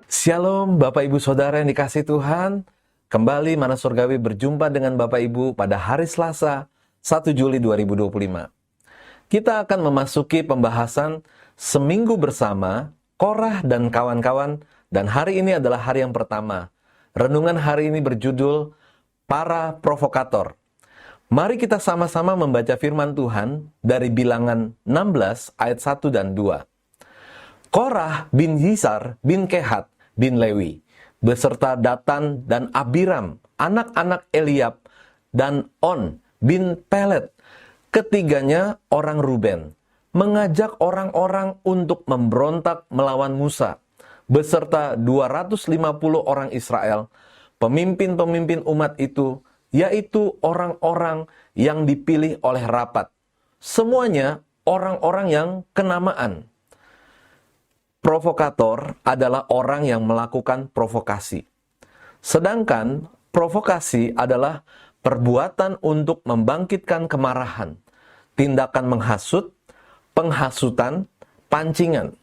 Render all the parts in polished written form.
Shalom Bapak Ibu Saudara yang dikasihi Tuhan. Kembali Mana Surgawi berjumpa dengan Bapak Ibu pada hari Selasa 1 Juli 2025. Kita akan memasuki pembahasan Seminggu Bersama Korah dan kawan-kawan, dan hari ini adalah hari yang pertama. Renungan hari ini berjudul Para Provokator. Mari kita sama-sama membaca firman Tuhan dari Bilangan 16 ayat 1 dan 2. Korah bin Yisar bin Kehat bin Lewi, beserta Datan dan Abiram, anak-anak Eliab, dan On bin Pelet, ketiganya orang Ruben, mengajak orang-orang untuk memberontak melawan Musa, beserta 250 orang Israel, pemimpin-pemimpin umat itu, yaitu orang-orang yang dipilih oleh rapat. Semuanya orang-orang yang kenamaan. Provokator adalah orang yang melakukan provokasi. Sedangkan provokasi adalah perbuatan untuk membangkitkan kemarahan, tindakan menghasut, penghasutan, pancingan.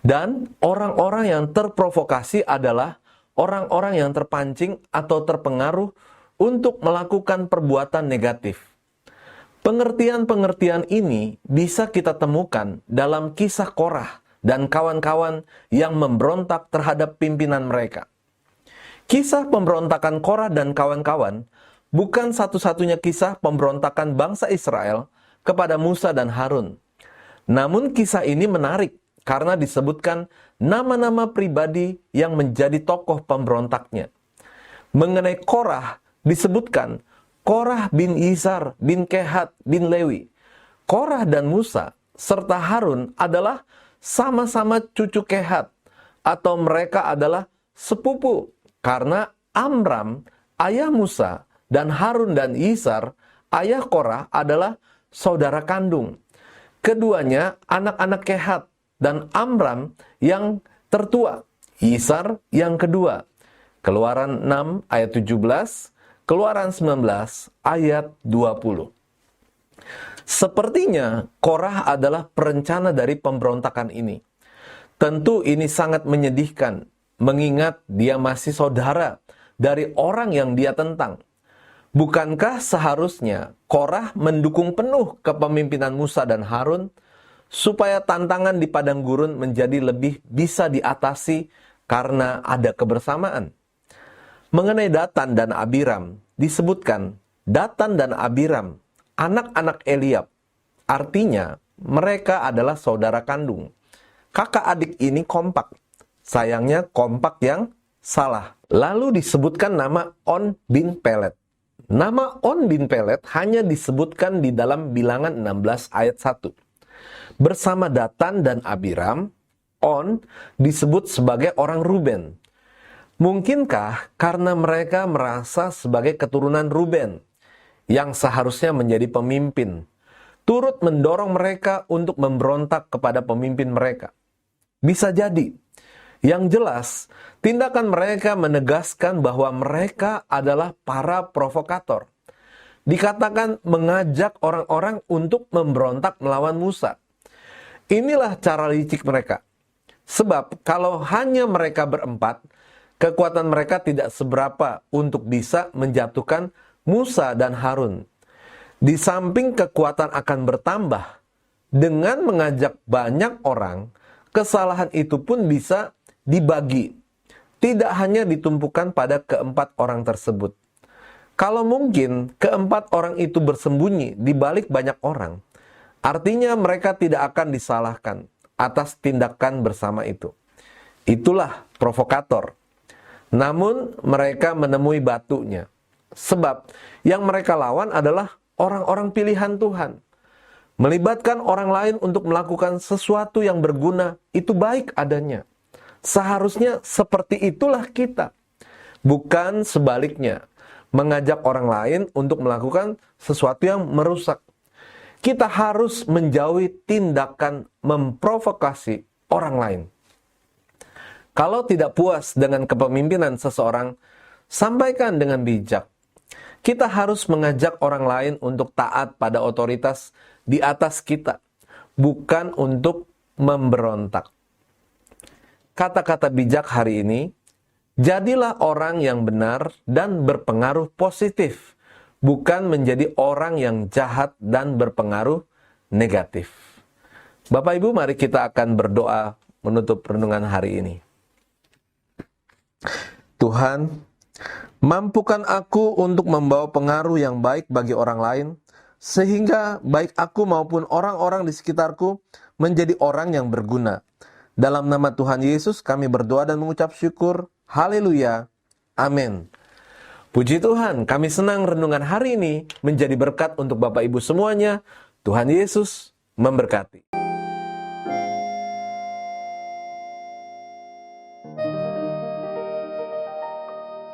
Dan orang-orang yang terprovokasi adalah orang-orang yang terpancing atau terpengaruh untuk melakukan perbuatan negatif. Pengertian-pengertian ini bisa kita temukan dalam kisah Korah dan kawan-kawan yang memberontak terhadap pimpinan mereka. Kisah pemberontakan Korah dan kawan-kawan bukan satu-satunya kisah pemberontakan bangsa Israel kepada Musa dan Harun. Namun kisah ini menarik karena disebutkan nama-nama pribadi yang menjadi tokoh pemberontaknya. Mengenai Korah disebutkan Korah bin Yisar bin Kehat bin Lewi. Korah dan Musa serta Harun adalah sama-sama cucu Kehat, atau mereka adalah sepupu, karena Amram, ayah Musa, dan Harun dan Yisar, ayah Korah, adalah saudara kandung. Keduanya anak-anak Kehat, dan Amram yang tertua, Yisar yang kedua. Keluaran 6 ayat 17, Keluaran 19 ayat 20. Sepertinya Korah adalah perencana dari pemberontakan ini. Tentu ini sangat menyedihkan, mengingat dia masih saudara dari orang yang dia tentang. Bukankah seharusnya Korah mendukung penuh kepemimpinan Musa dan Harun, supaya tantangan di padang gurun menjadi lebih bisa diatasi karena ada kebersamaan? Mengenai Datan dan Abiram, disebutkan Datan dan Abiram, anak-anak Eliab, artinya mereka adalah saudara kandung. Kakak adik ini kompak. Sayangnya kompak yang salah. Lalu disebutkan nama On bin Pelet. Nama On bin Pelet hanya disebutkan di dalam Bilangan 16 ayat 1. Bersama Datan dan Abiram, On disebut sebagai orang Ruben. Mungkinkah karena mereka merasa sebagai keturunan Ruben yang seharusnya menjadi pemimpin, turut mendorong mereka untuk memberontak kepada pemimpin mereka? Bisa jadi. Yang jelas, tindakan mereka menegaskan bahwa mereka adalah para provokator. Dikatakan mengajak orang-orang untuk memberontak melawan Musa. Inilah cara licik mereka. Sebab kalau hanya mereka berempat, kekuatan mereka tidak seberapa untuk bisa menjatuhkan Musa dan Harun. Di samping kekuatan akan bertambah, dengan mengajak banyak orang, kesalahan itu pun bisa dibagi. Tidak hanya ditumpukan pada keempat orang tersebut. Kalau mungkin keempat orang itu bersembunyi di balik banyak orang, artinya mereka tidak akan disalahkan atas tindakan bersama itu. Itulah provokator. Namun mereka menemui batunya. Sebab yang mereka lawan adalah orang-orang pilihan Tuhan. Melibatkan orang lain untuk melakukan sesuatu yang berguna, itu baik adanya. Seharusnya seperti itulah kita. Bukan sebaliknya, mengajak orang lain untuk melakukan sesuatu yang merusak. Kita harus menjauhi tindakan memprovokasi orang lain. Kalau tidak puas dengan kepemimpinan seseorang, sampaikan dengan bijak. Kita harus mengajak orang lain untuk taat pada otoritas di atas kita, bukan untuk memberontak. kata-kata bijak hari ini, jadilah orang yang benar dan berpengaruh positif, bukan menjadi orang yang jahat dan berpengaruh negatif. Bapak Ibu, mari kita akan berdoa menutup renungan hari ini. Tuhan, mampukan aku untuk membawa pengaruh yang baik bagi orang lain, sehingga baik aku maupun orang-orang di sekitarku menjadi orang yang berguna. Dalam nama Tuhan Yesus kami berdoa dan mengucap syukur. Haleluya. Amin. Puji Tuhan, kami senang renungan hari ini menjadi berkat untuk Bapak Ibu semuanya. Tuhan Yesus memberkati.